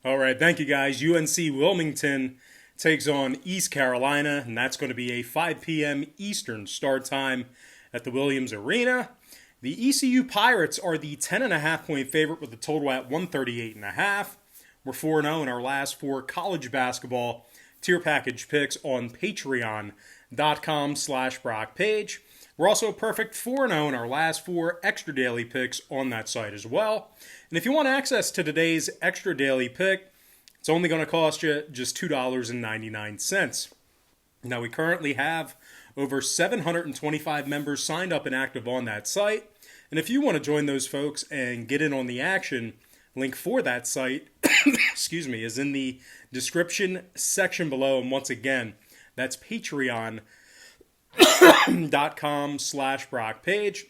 All right, thank you guys. UNC Wilmington takes on East Carolina, and that's going to be a 5 p.m. Eastern start time at the Williams Arena. The ECU Pirates are the 10.5-point favorite with a total at 138.5. We're 4-0 in our last four college basketball tier package picks on patreon.com/Brock Page. We're also a perfect 4-0 in our last four extra daily picks on that site as well. And if you want access to today's extra daily pick, it's only going to cost you just $2.99. Now, we currently have over 725 members signed up and active on that site. And if you want to join those folks and get in on the action, link for that site is in the description section below. And once again, that's patreon.com/Brock Page.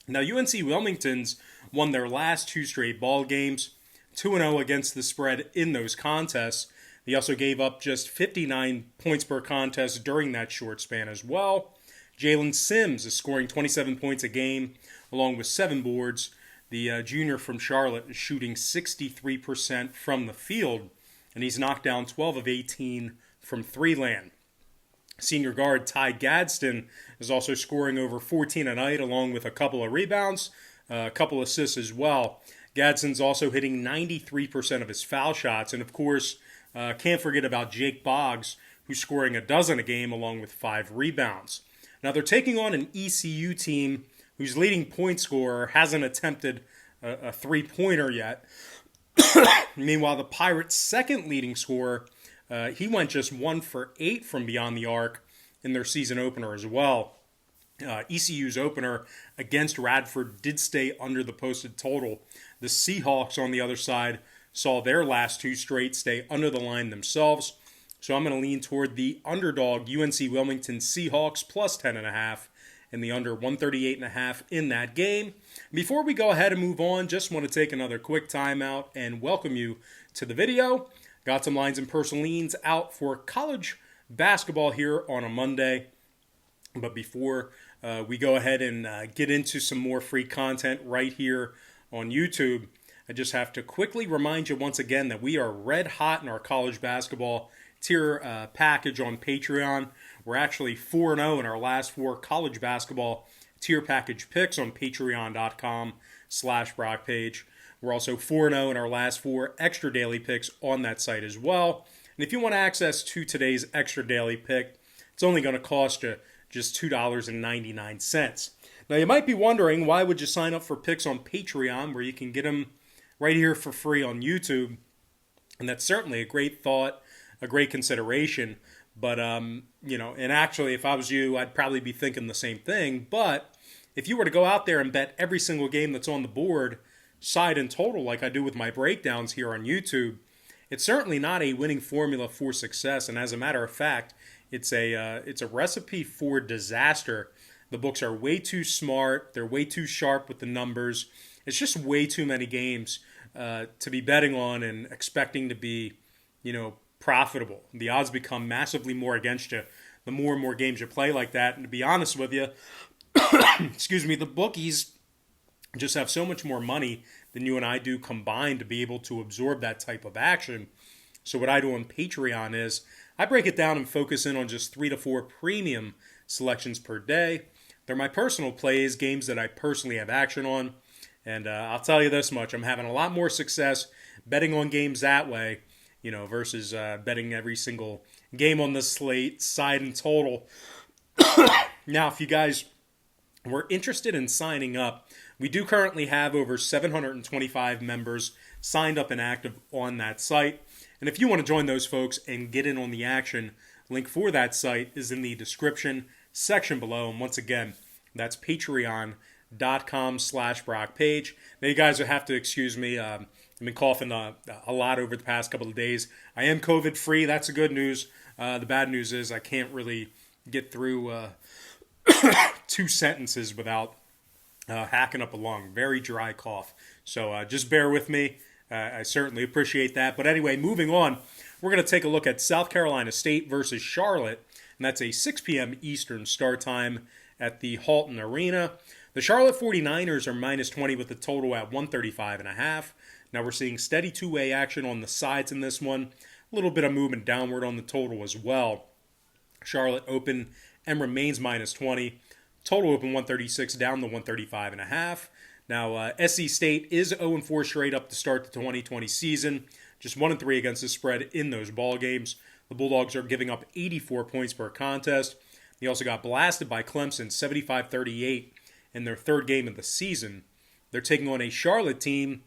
Now, UNC Wilmington's won their last two straight ball games, 2-0 against the spread in those contests. They also gave up just 59 points per contest during that short span as well. Jalen Sims is scoring 27 points a game, along with 7 boards. The junior from Charlotte is shooting 63% from the field, and he's knocked down 12 of 18 from three-land. Senior guard Ty Gadsden is also scoring over 14 a night, along with a couple of rebounds, a couple assists as well. Gadsden's also hitting 93% of his foul shots, and of course, can't forget about Jake Boggs, who's scoring a dozen a game, along with 5 rebounds. Now, they're taking on an ECU team whose leading point scorer hasn't attempted a three-pointer yet. Meanwhile, the Pirates' second leading scorer, he went just 1 for 8 from beyond the arc in their season opener as well. ECU's opener against Radford did stay under the posted total. The Seahawks, on the other side, saw their last 2 straight stay under the line themselves. So I'm going to lean toward the underdog UNC Wilmington Seahawks plus 10.5 and the under 138.5 in that game. Before we go ahead and move on, just want to take another quick timeout and welcome you to the video. Got some lines and personal leans out for college basketball here on a Monday. But before we go ahead and get into some more free content right here on YouTube, I just have to quickly remind you once again that we are red hot in our college basketball tier package on Patreon. We're actually 4-0 in our last 4 college basketball tier package picks on patreon.com/Brock Page. We're also 4-0 in our last 4 extra daily picks on that site as well. And if you want access to today's extra daily pick, it's only going to cost you just $2.99. Now, you might be wondering, why would you sign up for picks on Patreon where you can get them right here for free on YouTube? And that's certainly a great thought, a great consideration. But, and actually, if I was you, I'd probably be thinking the same thing. But if you were to go out there and bet every single game that's on the board, side and total, like I do with my breakdowns here on YouTube, it's certainly not a winning formula for success. And as a matter of fact, it's a recipe for disaster. The books are way too smart. They're way too sharp with the numbers. It's just way too many games to be betting on and expecting to be, profitable. The odds become massively more against you the more and more games you play like that. And to be honest with you, the bookies just have so much more money than you and I do combined to be able to absorb that type of action. So what I do on Patreon is I break it down and focus in on just 3 to 4 premium selections per day. They're my personal plays, games that I personally have action on. And I'll tell you this much, I'm having a lot more success betting on games that way, versus betting every single game on the slate, side and total. Now, if you guys were interested in signing up, we do currently have over 725 members signed up and active on that site. And if you want to join those folks and get in on the action, link for that site is in the description section below. And once again, that's patreon.com/Brock Page. Now, you guys will have to excuse me. I've been coughing a lot over the past couple of days. I am COVID-free. That's the good news. The bad news is I can't really get through 2 sentences without hacking up a lung. Very dry cough. So just bear with me. I certainly appreciate that. But anyway, moving on, we're going to take a look at South Carolina State versus Charlotte. And that's a 6 p.m. Eastern start time at the Hampton Arena. The Charlotte 49ers are minus 20 with the total at 135.5. Now we're seeing steady two-way action on the sides in this one. A little bit of movement downward on the total as well. Charlotte open and remains minus 20. Total open 136 down to 135.5. Now, SC State is 0-4 straight up to start the 2020 season. Just 1-3 against the spread in those ball games. The Bulldogs are giving up 84 points per contest. They also got blasted by Clemson 75-38 in their third game of the season. They're taking on a Charlotte team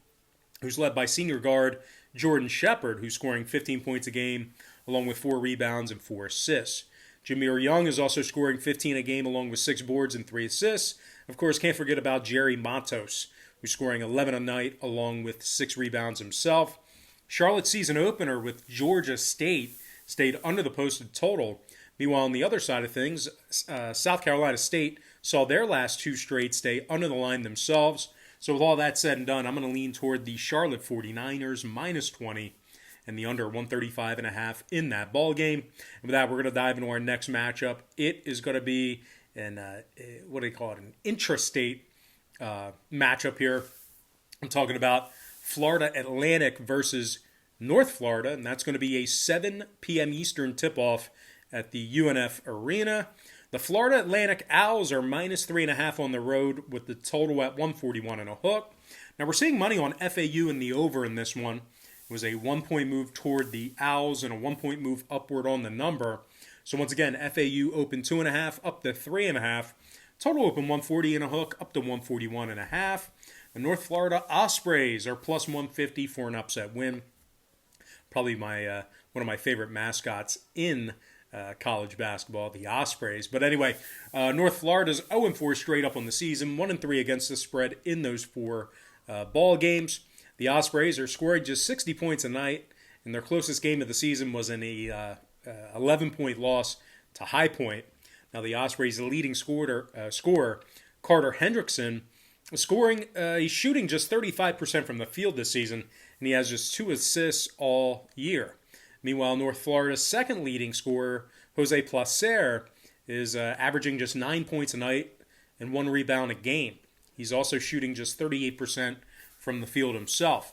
who's led by senior guard Jordan Shepard, who's scoring 15 points a game, along with 4 rebounds and 4 assists. Jameer Young is also scoring 15 a game, along with 6 boards and 3 assists. Of course, can't forget about Jerry Matos, who's scoring 11 a night, along with 6 rebounds himself. Charlotte's season opener with Georgia State stayed under the posted total. Meanwhile, on the other side of things, South Carolina State saw their last 2 straight stay under the line themselves. So with all that said and done, I'm going to lean toward the Charlotte 49ers minus 20 and the under 135.5 in that ball game. And with that, we're going to dive into our next matchup. It is going to be an an intrastate matchup here. I'm talking about Florida Atlantic versus North Florida, and that's going to be a 7 p.m. Eastern tip-off at the UNF Arena. The Florida Atlantic Owls are minus 3.5 on the road with the total at 141 and a hook. Now we're seeing money on FAU in the over in this one. It was a 1-point move toward the Owls and a 1-point move upward on the number. So once again, FAU open 2.5 up to 3.5. Total open 140 and a hook up to 141 and a half. The North Florida Ospreys are plus 150 for an upset win. Probably one of my favorite mascots in college basketball, the Ospreys. But anyway, North Florida's 0-4 straight up on the season, 1-3 against the spread in those 4 ball games. The Ospreys are scoring just 60 points a night, and their closest game of the season was an 11-point loss to High Point. Now the Ospreys' leading scorer, Carter Hendrickson, he's shooting just 35% from the field this season, and he has just 2 assists all year. Meanwhile, North Florida's second leading scorer, Jose Placer, is averaging just 9 points a night and 1 rebound a game. He's also shooting just 38% from the field himself.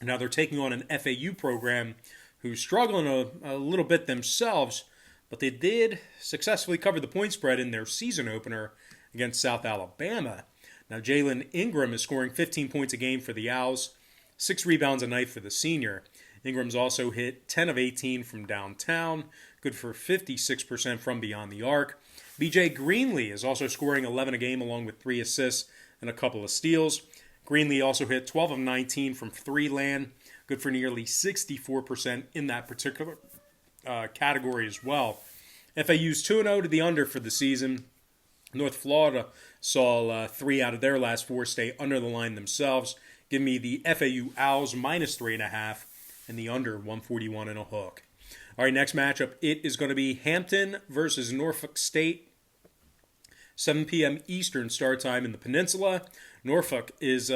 Now they're taking on an FAU program who's struggling a little bit themselves, but they did successfully cover the point spread in their season opener against South Alabama. Now Jalen Ingram is scoring 15 points a game for the Owls, 6 rebounds a night for the senior. Ingram's also hit 10 of 18 from downtown, good for 56% from beyond the arc. BJ Greenlee is also scoring 11 a game along with 3 assists and a couple of steals. Greenlee also hit 12 of 19 from 3 land, good for nearly 64% in that particular category as well. FAU's 2-0 to the under for the season. North Florida saw 3 out of their last 4 stay under the line themselves. Give me the FAU Owls minus 3.5 and the under 141 and a hook. All right, next matchup, it is going to be Hampton versus Norfolk State. 7 p.m. Eastern start time in the Peninsula. Norfolk is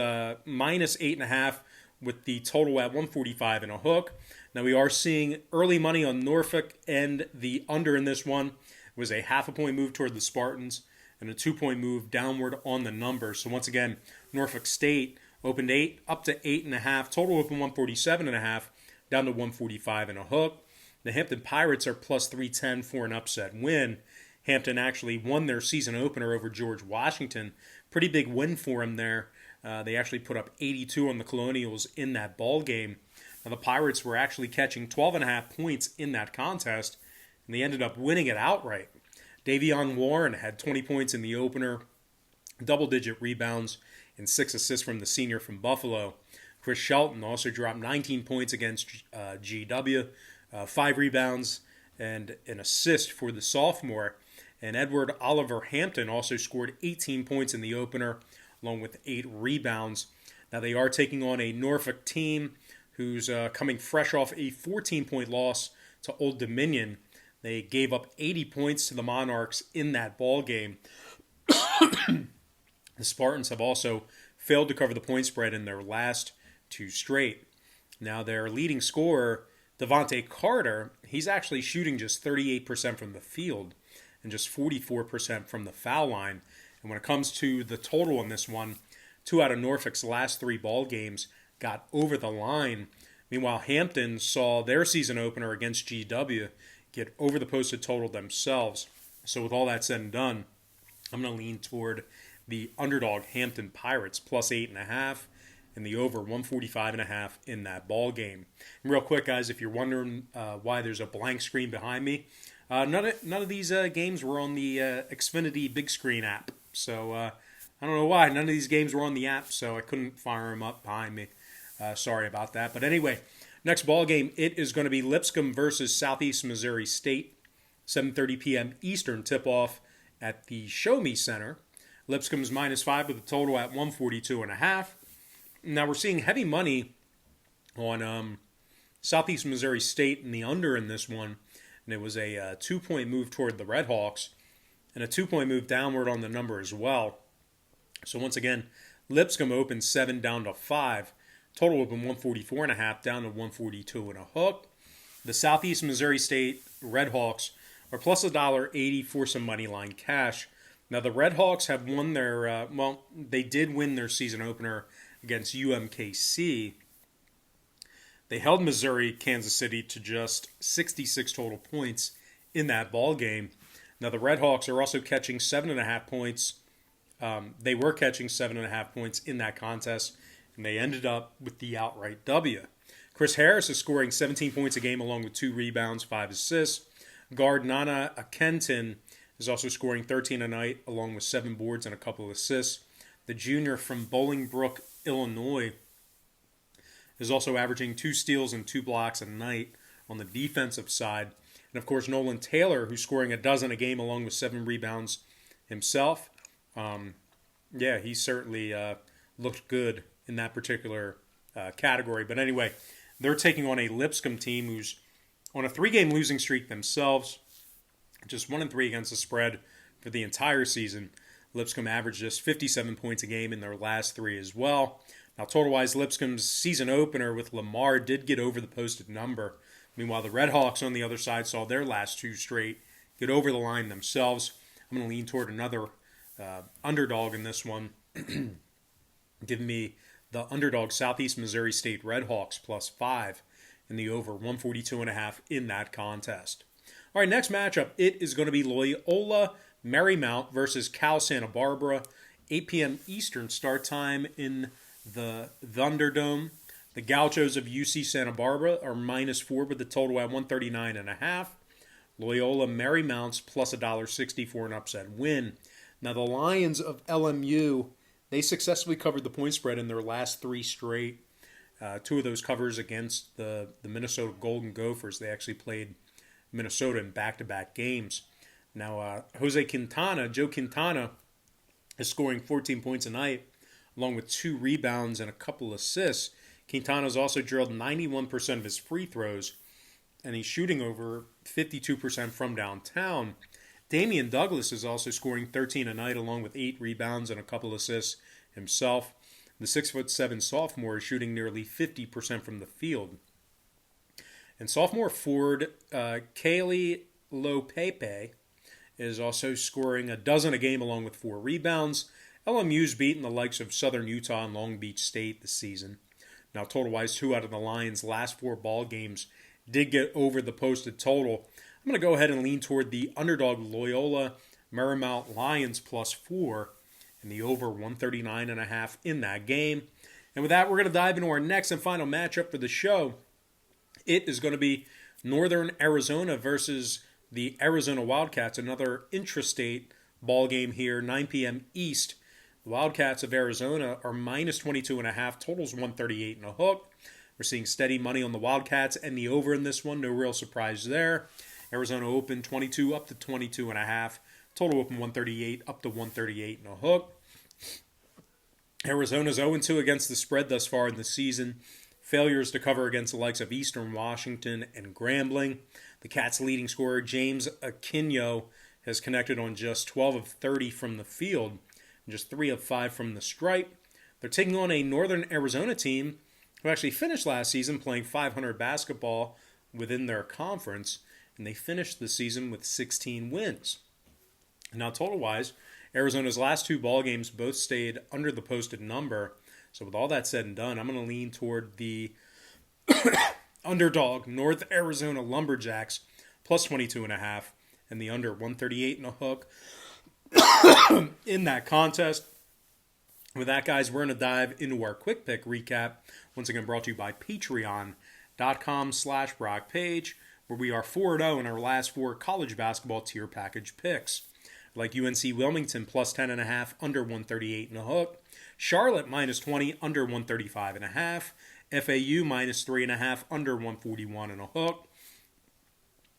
minus 8.5 with the total at 145 and a hook. Now we are seeing early money on Norfolk, and the under in this one was a 0.5 point move toward the Spartans and a 2-point move downward on the number. So once again, Norfolk State opened 8 up to 8.5. Total open 147.5 down to 145 and a hook. The Hampton Pirates are plus 310 for an upset win. Hampton actually won their season opener over George Washington. Pretty big win for them there. They actually put up 82 on the Colonials in that ball game. Now the Pirates were actually catching 12.5 points in that contest, and they ended up winning it outright. Davion Warren had 20 points in the opener, double-digit rebounds, and 6 assists from the senior from Buffalo. Chris Shelton also dropped 19 points against GW, 5 rebounds, and an assist for the sophomore. And Edward Oliver Hampton also scored 18 points in the opener, along with 8 rebounds. Now they are taking on a Norfolk team who's coming fresh off a 14-point loss to Old Dominion. They gave up 80 points to the Monarchs in that ball game. The Spartans have also failed to cover the point spread in their last 2 straight. Now their leading scorer, Devontae Carter, he's actually shooting just 38% from the field and just 44% from the foul line. And when it comes to the total in this one, 2 out of Norfolk's last 3 ball games got over the line. Meanwhile, Hampton saw their season opener against GW get over the posted total themselves. So with all that said and done, I'm going to lean toward the underdog Hampton Pirates plus 8.5 and the over 145.5 in that ball game. And real quick, guys, if you're wondering why there's a blank screen behind me, none of these games were on the Xfinity big screen app. So I don't know why. None of these games were on the app, so I couldn't fire them up behind me. Sorry about that. But anyway, next ball game, it is going to be Lipscomb versus Southeast Missouri State. 7:30 p.m. Eastern tip-off at the Show Me Center. Lipscomb's -5 with a total at 142.5. Now we're seeing heavy money on Southeast Missouri State and the under in this one. And it was a 2-point move toward the Red Hawks and a 2-point move downward on the number as well. So once again, Lipscomb opened 7 down to 5. Total opened 144.5 down to 142 and a hook. The Southeast Missouri State Red Hawks are plus $1.80 for some money line cash. Now the Red Hawks have won their they did win their season opener against UMKC. They held Missouri, Kansas City to just 66 total points in that ball game. Now the Red Hawks are also catching 7.5 points. They were catching 7.5 points in that contest, and they ended up with the outright W. Chris Harris is scoring 17 points a game along with 2 rebounds, 5 assists. Guard Nana Akenton is also scoring 13 a night along with 7 boards and a couple of assists. The junior from Bolingbrook, Illinois, is also averaging 2 steals and 2 blocks a night on the defensive side. And of course, Nolan Taylor, who's scoring a dozen a game along with 7 rebounds himself. He certainly looked good in that particular category. But anyway, they're taking on a Lipscomb team who's on a 3-game losing streak themselves, just 1-3 against the spread for the entire season. Lipscomb averaged just 57 points a game in their last 3 as well. Now, total-wise, Lipscomb's season opener with Lamar did get over the posted number. Meanwhile, the Red Hawks on the other side saw their last 2 straight get over the line themselves. I'm going to lean toward another underdog in this one. Give me the underdog Southeast Missouri State Red Hawks plus 5 and the over 142.5 in that contest. All right, next matchup, it is going to be Loyola Marymount versus Cal Santa Barbara. 8 p.m. Eastern start time in the Thunderdome. The Gauchos of UC Santa Barbara are -4 with the total at 139.5. Loyola Marymount's plus $1.60 for an upset win. Now the Lions of LMU, they successfully covered the point spread in their last 3 straight. 2 of those covers against the Minnesota Golden Gophers. They actually played Minnesota in back-to-back games. Now Joe Quintana is scoring 14 points a night, along with 2 rebounds and a couple assists. Quintana's also drilled 91% of his free throws, and he's shooting over 52% from downtown. Damian Douglas is also scoring 13 a night, along with 8 rebounds and a couple assists himself. The 6'7" sophomore is shooting nearly 50% from the field. And sophomore forward Kaylee Lopepe is also scoring a dozen a game along with 4 rebounds. LMU's beaten the likes of Southern Utah and Long Beach State this season. Now, total-wise, 2 out of the Lions' last 4 ball games did get over the posted total. I'm going to go ahead and lean toward the underdog Loyola Marymount Lions plus 4 and the over 139.5 in that game. And with that, we're going to dive into our next and final matchup for the show. It is going to be Northern Arizona versus the Arizona Wildcats, another intrastate ball game here, 9 p.m. East. The Wildcats of Arizona are -22.5, totals 138 and a hook. We're seeing steady money on the Wildcats and the over in this one, no real surprise there. Arizona opened 22 up to 22.5. Total open 138 up to 138 and a hook. Arizona's 0-2 against the spread thus far in the season. Failures to cover against the likes of Eastern Washington and Grambling. The Cats' leading scorer, James Aquino, has connected on just 12 of 30 from the field and just 3 of 5 from the stripe. They're taking on a Northern Arizona team who actually finished last season playing .500 basketball within their conference, and they finished the season with 16 wins. Now, total-wise, Arizona's last 2 ball games both stayed under the posted number, So with all that said and done, I'm going to lean toward the Underdog North Arizona Lumberjacks plus 22.5 and the under 138.5 in that contest. With that, guys, we're going to dive into our quick pick recap. Once again, brought to you by patreon.com/BrockPage, where we are 4-0 in our last 4 college basketball tier package picks. Like UNC Wilmington plus 10.5, under 138.5. Charlotte minus 20, under 135.5. FAU minus 3.5, under 141.5.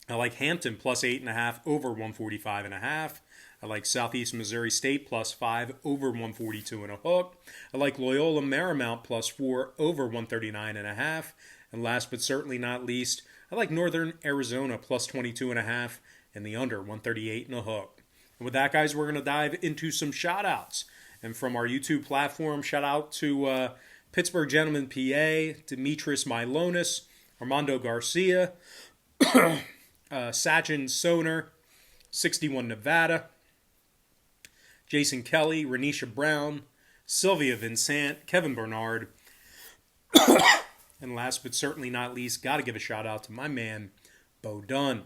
I like Hampton plus 8.5, over 145.5. I like Southeast Missouri State plus 5, over 142.5. I like Loyola Marymount plus 4, over 139.5. And last but certainly not least, I like Northern Arizona plus 22.5 and the under 138.5. And with that, guys, we're going to dive into some shout-outs. And from our YouTube platform, shout out to Pittsburgh Gentleman PA, Demetris Milonis, Armando Garcia, Sachin Soner, 61 Nevada, Jason Kelly, Renisha Brown, Sylvia Vincent, Kevin Bernard, and last but certainly not least, got to give a shout out to my man, Bo Dunn.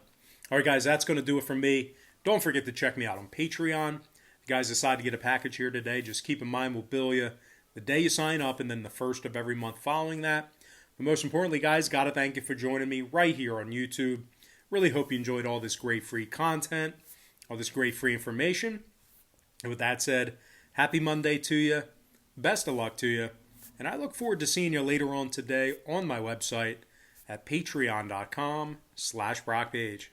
All right, guys, that's going to do it for me. Don't forget to check me out on Patreon. If you guys decide to get a package here today, just keep in mind we'll bill you the day you sign up and then the first of every month following that. But most importantly, guys, got to thank you for joining me right here on YouTube. Really hope you enjoyed all this great free content, all this great free information. And with that said, happy Monday to you. Best of luck to you. And I look forward to seeing you later on today on my website at patreon.com/BrockPage.